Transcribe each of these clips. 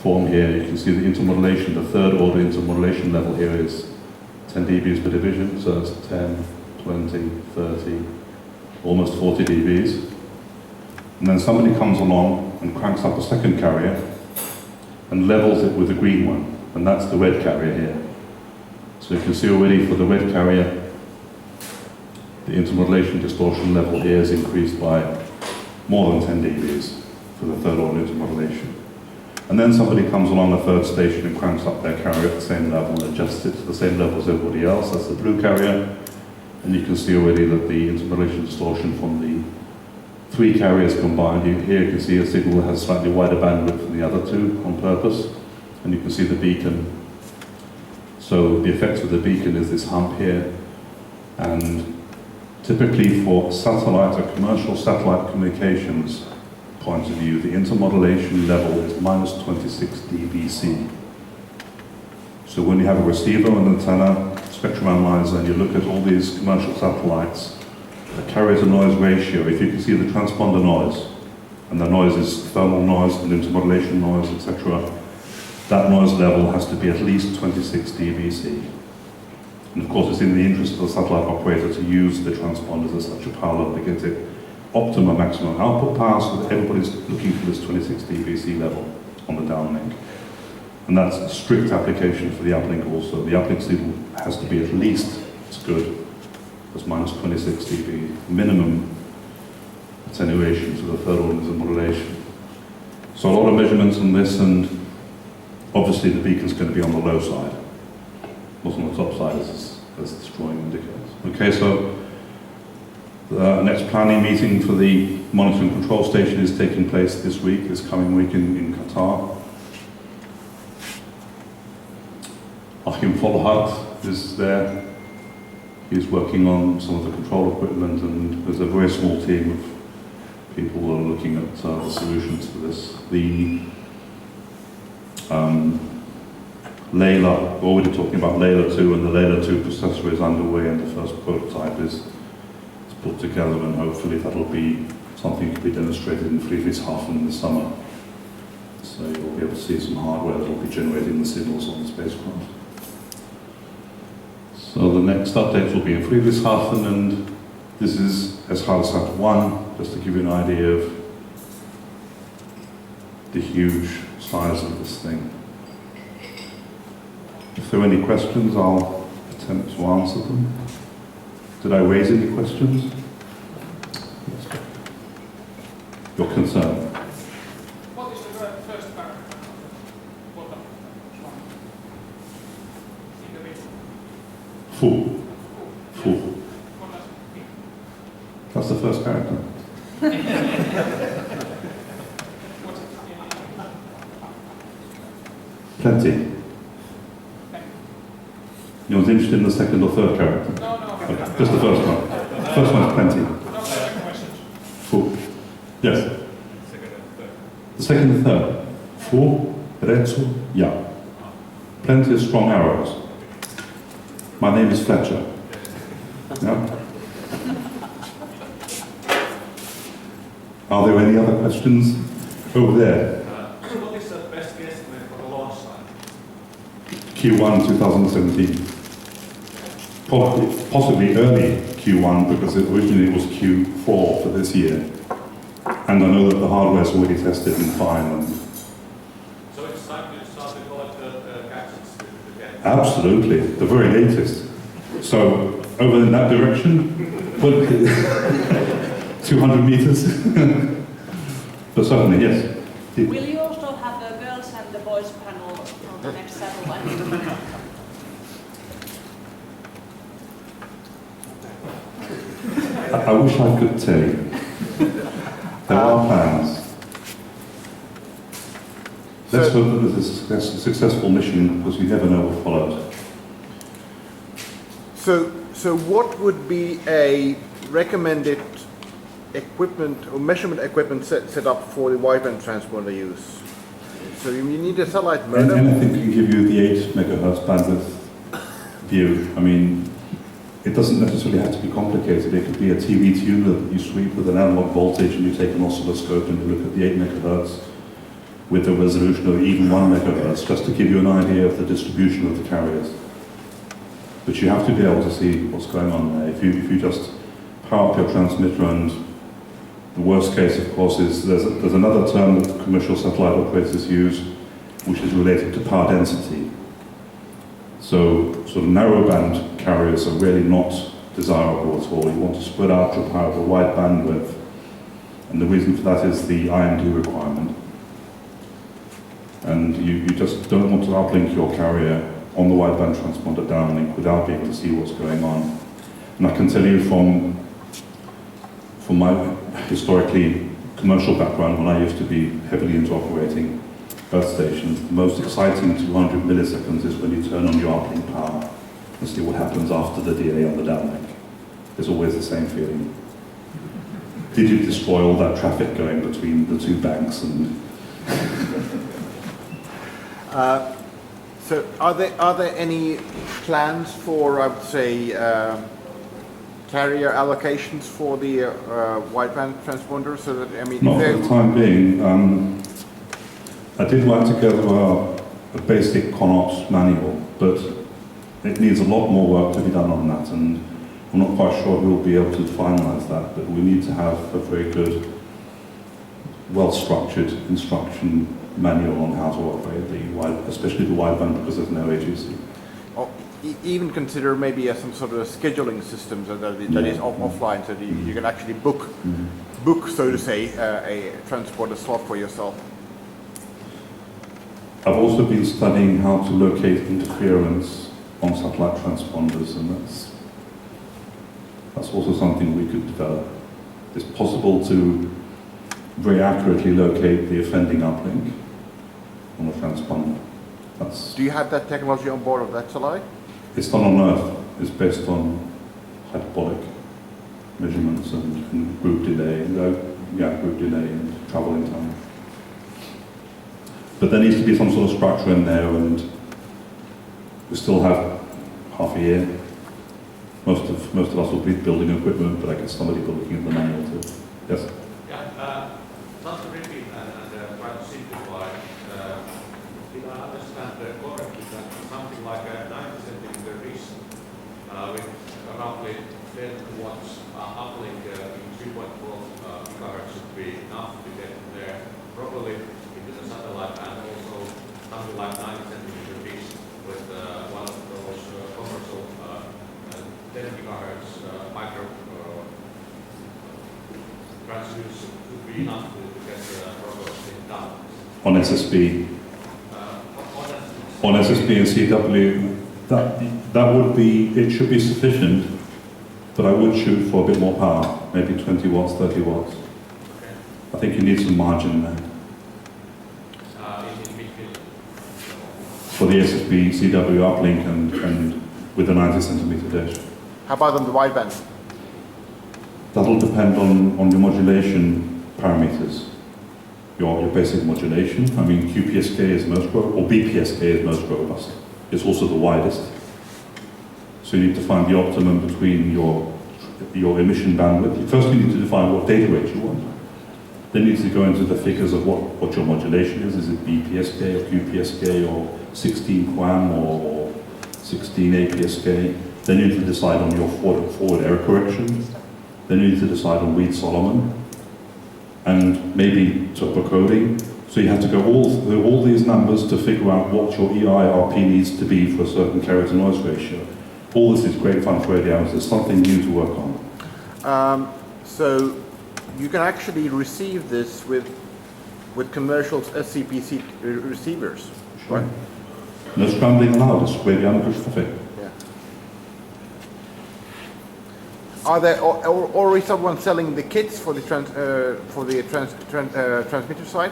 form here. You can see the intermodulation, the third order intermodulation level here is 10 dBs per division, so it's 10, 20, 30, almost 40 dBs. And then somebody comes along and cranks up a second carrier and levels it with the green one, and that's the red carrier here. So you can see already for the red carrier, the intermodulation distortion level here is increased by more than 10 dBs for the third order intermodulation. And then somebody comes along the third station and cranks up their carrier at the same level and adjusts it to the same level as everybody else. That's the blue carrier. And you can see already that the intermodulation distortion from the 3 carriers combined, here you can see a signal that has slightly wider bandwidth than the other 2 on purpose. And you can see the beacon. So the effects of the beacon is this hump here. And typically for satellite or commercial satellite communications point of view, the intermodulation level is minus 26 dBc. So when you have a receiver and an antenna, spectrum analyzer, and you look at all these commercial satellites, the carrier to noise ratio, if you can see the transponder noise, and the noise is thermal noise and intermodulation noise, etc., that noise level has to be at least 26 dBc. And of course it's in the interest of the satellite operator to use the transponders at such a power level to get it optimum maximum output power so that everybody's looking for this 26 dBc level on the downlink. And that's a strict application for the uplink also. The uplink signal has to be at least as good as minus 26 dB, minimum attenuation to the third order intermodulation. So a lot of measurements on this, and obviously the beacon's going to be on the low side, not on the top side as this drawing indicates. Okay, so the next planning meeting for the monitoring control station is taking place this week, this coming week in Qatar. Achim Vollhardt is there. He's working on some of the control equipment, and there's a very small team of people who are looking at the solutions to this. The Layla, we're already talking about Layla 2, and the Layla 2 processor is underway, and the first prototype is put together, and hopefully that'll be something that can be demonstrated in Friedrichshafen in the summer. So you'll be able to see some hardware that will be generating the signals on the spacecraft. So the next updates will be in Friedrichshafen, and this is SHARSAT 1, just to give you an idea of the huge size of this thing. If there are any questions, I'll attempt to answer them. Did I raise any questions? Yes. Your concern? What is the first paragraph? Bottom one. In the middle. Full. Full. What does it mean? That's the first character. What's it mean? Plenty. You was interested in the second or third character? No. Okay, just the first one. The first one's plenty. No questions. Full. Yes. The second and third. Full, rezzo, ja. Plenty of strong arrows. My name is Fletcher. Yeah. Are there any other questions? Over there. So what is the best guesstimate for the launch time? Q1 2017. Possibly early Q1, because originally it was Q4 for this year. And I know that the hardware is already tested in Finland. So it's time to start to collect the gadgets again? Absolutely, the very latest. So, over in that direction, 200 meters. But certainly, yes. Will you also have the girls and the boys panel on the next satellite? I wish I could tell you. There are plans. Let's hope that there's a successful mission, because you never know what follows. So what would be a recommended equipment or measurement equipment set up for the wideband transponder use? So you need a satellite modem? Anything can give you the 8 megahertz bandwidth view. I mean, it doesn't necessarily have to be complicated. It could be a TV tuner that you sweep with an analog voltage, and you take an oscilloscope and you look at the 8 megahertz. with a resolution of even 1 megahertz, just to give you an idea of the distribution of the carriers. But you have to be able to see what's going on there. If you just power up your transmitter, and the worst case, of course, is there's another term that commercial satellite operators use, which is related to power density. So sort of narrowband carriers are really not desirable at all. You want to spread out your power over wide bandwidth, and the reason for that is the IMD requirement. And you just don't want to uplink your carrier on the wideband transponder downlink without being able to see what's going on. And I can tell you from my historically commercial background, when I used to be heavily into operating earth stations, the most exciting 200 milliseconds is when you turn on your uplink power and see what happens after the delay on the downlink. It's always the same feeling. Did you destroy all that traffic going between the two banks? And so are there any plans for, I would say, carrier allocations for the wideband transponder? So that, I mean, not for the time being. I did write together a basic ConOps manual, but it needs a lot more work to be done on that, and I'm not quite sure we'll be able to finalise that, but we need to have a very good, well-structured instruction manual on how to operate especially the wideband, because there's no AGC. or even consider maybe some sort of a scheduling system that is offline, so that you can actually book, so to say, a transporter slot for yourself. I've also been studying how to locate interference on satellite transponders, and that's also something we could develop. It's possible to very accurately locate the offending uplink on a transponder. Do you have that technology on board of that satellite? It's not on Earth. It's based on hyperbolic measurements and group delay, group delay and travel in time. But there needs to be some sort of structure in there, and we still have half a year. Most of us will be building equipment, but I guess somebody will be looking at the manual too. Yes? Yeah, just to repeat and try to simplify, did I understand correctly that something like a 90 centimeter dish with roughly 10 watts uplink in 3.4 gigahertz should be enough to get there properly into the satellite, and also something like 90 centimeter dish with one of those commercial 10 gigahertz micro transducer could be enough to get the proper thing done. On SSB. On SSB and CW, that would be, it should be sufficient, but I would shoot for a bit more power, maybe 20 watts, 30 watts. Okay. I think you need some margin there. In midfield. For the SSB, CW uplink and with a 90 centimeter dish. How about on the wideband? That'll depend on your modulation parameters. Your basic modulation. I mean, QPSK is most robust, or BPSK is most robust. It's also the widest. So you need to find the optimum between your emission bandwidth. First you need to define what data rate you want. Then you need to go into the figures of what your modulation is. Is it BPSK or QPSK or 16 QAM or 16 APSK? Then you need to decide on your forward error correction. Then you need to decide on Reed-Solomon and maybe Topper coding. So you have to go through all these numbers to figure out what your EIRP needs to be for a certain carrier to noise ratio. All this is great fun for radiometers. It's something new to work on. So you can actually receive this with commercial SCPC receivers, right? No scrambling allowed. It's radiometric traffic. Are there already someone selling the kits for the transmitter side?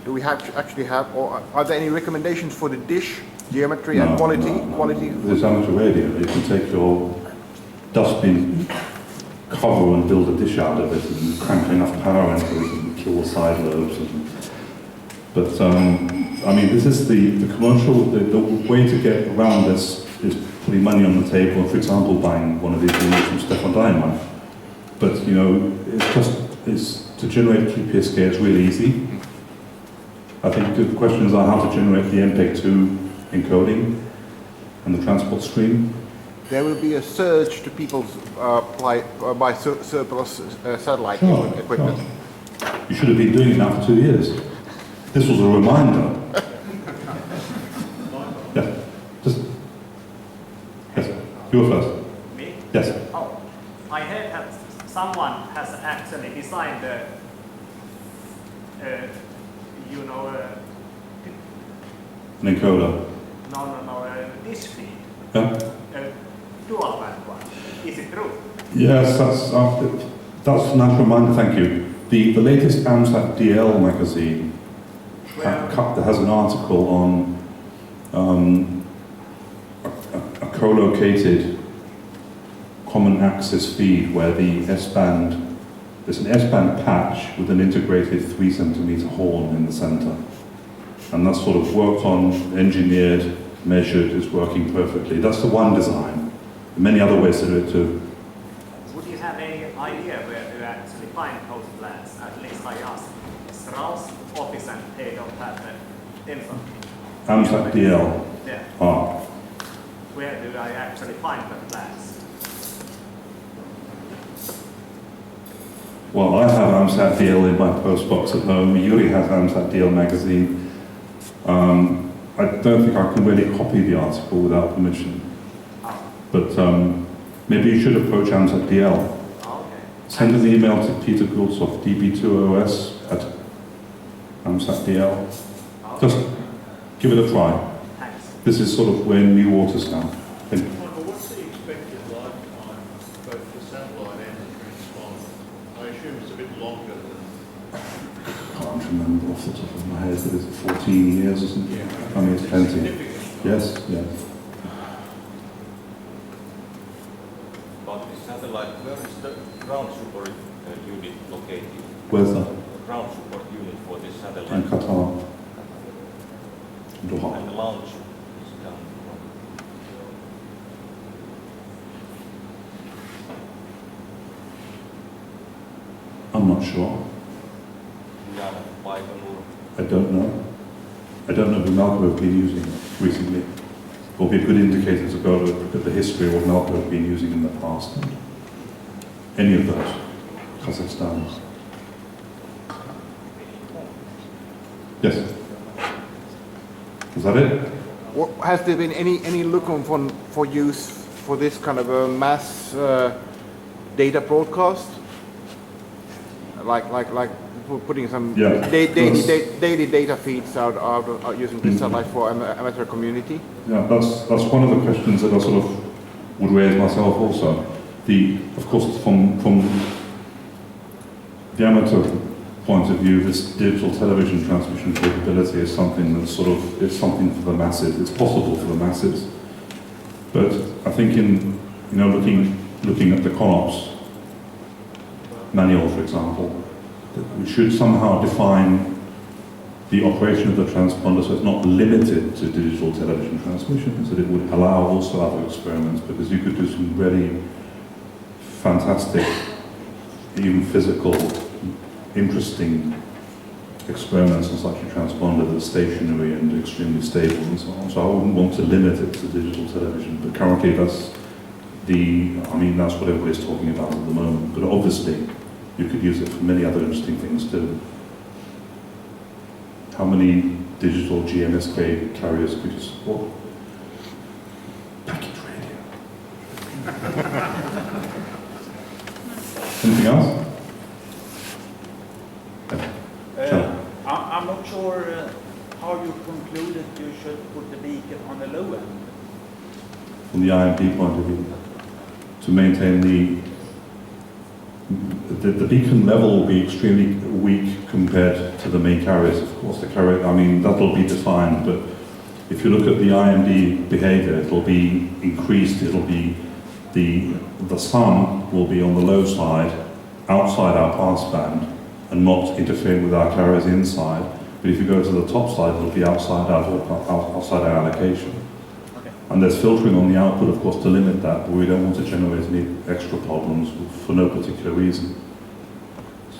Do we actually have, or are there any recommendations for the dish geometry and quality? There's amateur radio. You can take your dustbin cover and build a dish out of it and crank enough power into it and kill the side lobes. But I mean, this is the commercial. The way to get around this is putting money on the table, and for example, buying one of these units from Stefan Diamond. But you know, it's to generate QPSK. It's really easy. I think the questions are how to generate the MPEG-2 encoding and the transport stream. There will be a surge to people's buy surplus satellite Sure, equipment. sure. You should have been doing it now for 2 years. This was a reminder. Yeah, just... Yes, you were first. Me? Yes. Oh, I heard that someone has actually designed the, An encoder. dish feed, Yeah. dual band one. Is it true? Yes, that's a nice reminder, thank you. The latest AMSAT DL magazine has an article on a co-located common axis feed where the S-band, there's an S-band patch with an integrated 3 centimeter horn in the center. And that's sort of worked on, engineered, measured, is working perfectly. That's the one design. Many other ways to do it too. Would you have any idea where to actually find those plans? At least I asked Strauss office and they don't have the info. AMSAT DL. Yeah. Ah. Where do I actually find the plans? Well, I have AMSAT DL in my post box at home. Yuri has AMSAT DL magazine. I don't think I can really copy the article without permission. Oh. But maybe you should approach AMSAT DL. Okay. Send an email to Peter Gultsoff, db2os at AMSAT DL. Okay. Just give it a try. Thanks. This is sort of where new waters now. Thank you. Michael, what's the expected lifetime both for satellite and the transponder? I assume it's a bit longer than... I can't remember off the top of my head, but is it 14 years or something? I mean, it's plenty. Significant. Yes, yes. About the satellite, where is the ground support unit located? Where's that? Ground support unit for this In satellite. Qatar. Doha. And the launch is done from. I'm not sure. Yeah, Baikonur. I don't know. I don't know who Malco have been using recently. It will be a good indicator to go look at the history of what Malco have been using in the past. Any of those. Kazakhstan. Yes. Is that it? What, has there been any look on for use for this kind of a mass data broadcast? Like putting some Yeah. daily data feeds out using this satellite for amateur community? Yeah, that's one of the questions that I sort of would raise myself also. Of course, from the amateur point of view, this digital television transmission capability is something that's it's something for the masses. It's possible for the masses, but I think looking at the CONOPS manual, for example, we should somehow define the operation of the transponder so it's not limited to digital television transmission, so that it would allow also other experiments, because you could do some really fantastic, even physical, interesting experiments on such a transponder that's stationary and extremely stable and so on. So I wouldn't want to limit it to digital television, but currently that's what everybody's talking about at the moment. But obviously, you could use it for many other interesting things too. How many digital GMSK carriers could you support? Packet radio. Anything else? I'm not sure how you concluded you should put the beacon on the low end. From the IMP point of view, to maintain the beacon level will be extremely weak compared to the main carriers. Of course, the carrier, that'll be defined, but if you look at the IMD behavior, it'll be increased, it'll be, the sun will be on the low side, outside our pass band, and not interfering with our carriers inside. But if you go to the top side, it'll be outside our allocation. Okay. And there's filtering on the output, of course, to limit that, but we don't want to generate any extra problems for no particular reason.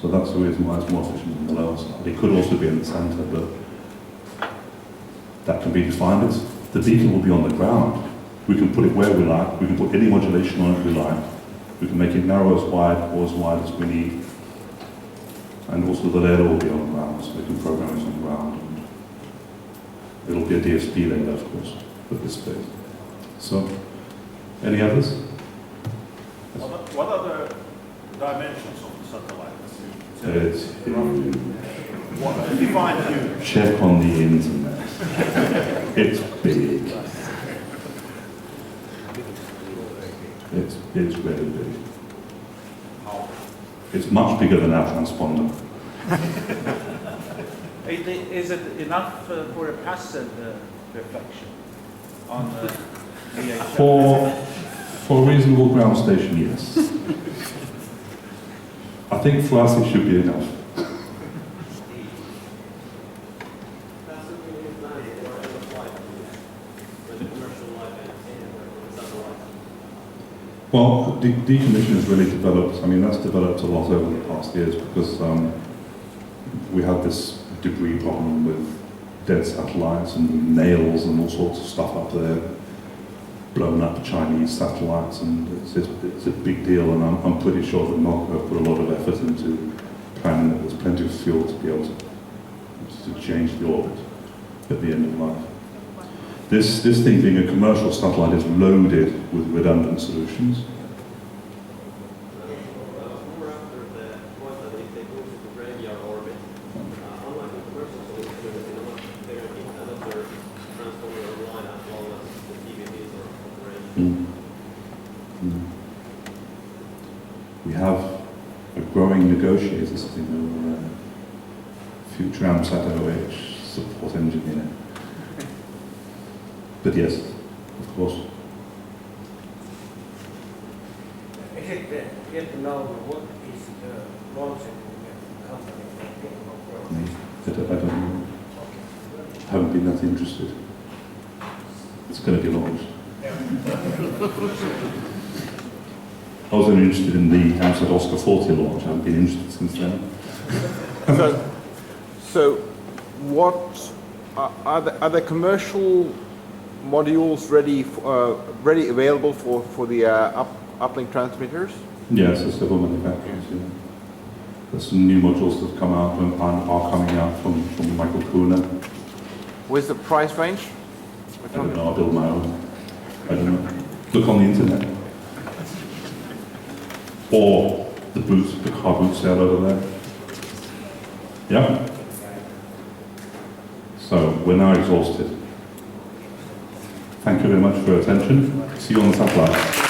So that's the reason why it's more efficient on the lower side. It could also be in the center, but that can be defined as the beacon will be on the ground. We can put it where we like, we can put any modulation on it we like, we can make it narrow as wide or as wide as we need. And also the ladder will be on the ground, so we can program it on the ground. And it'll be a DSP ladder, of course, at this space. So, any others? What are the dimensions of the satellite? It's What define huge? check on the internet. It's big. It's really big. It's much bigger than our transponder. Is it enough for a passive reflection on the VHF? For a reasonable ground station, yes. I think for us it should be enough. Well, decommission has really developed. I mean, that's developed a lot over the past years because we had this debris problem with dead satellites and nails and all sorts of stuff up there, blown up Chinese satellites, and it's a big deal. And I'm pretty sure that NOC have put a lot of effort into planning that there's plenty of fuel to be able to change the orbit at the end of life. This thing being a commercial satellite is loaded with redundant solutions. More after the point that if they go to graveyard orbit, unlike the commercial solution, they're going to keep another transformer online as long as the TVPs are operating. We have a growing negotiator sitting over there. Future AMSAT OH support engineer. But yes, of course. Is it yet to know what is the launching company I don't know. I haven't been that interested. It's going to be launched. I was only interested in the AMSAT Oscar 40 launch. I haven't been interested since then. So what are the commercial modules ready available for the uplink transmitters? Yes, there's several manufacturers. Yeah. There's some new modules that have come out and are coming out from Michael Fletcher. What's the price range? I don't know. I'll build my own. I don't know. Look on the internet. Or the car boot sale over there. Yeah. So we're now exhausted. Thank you very much for your attention. See you on the satellite.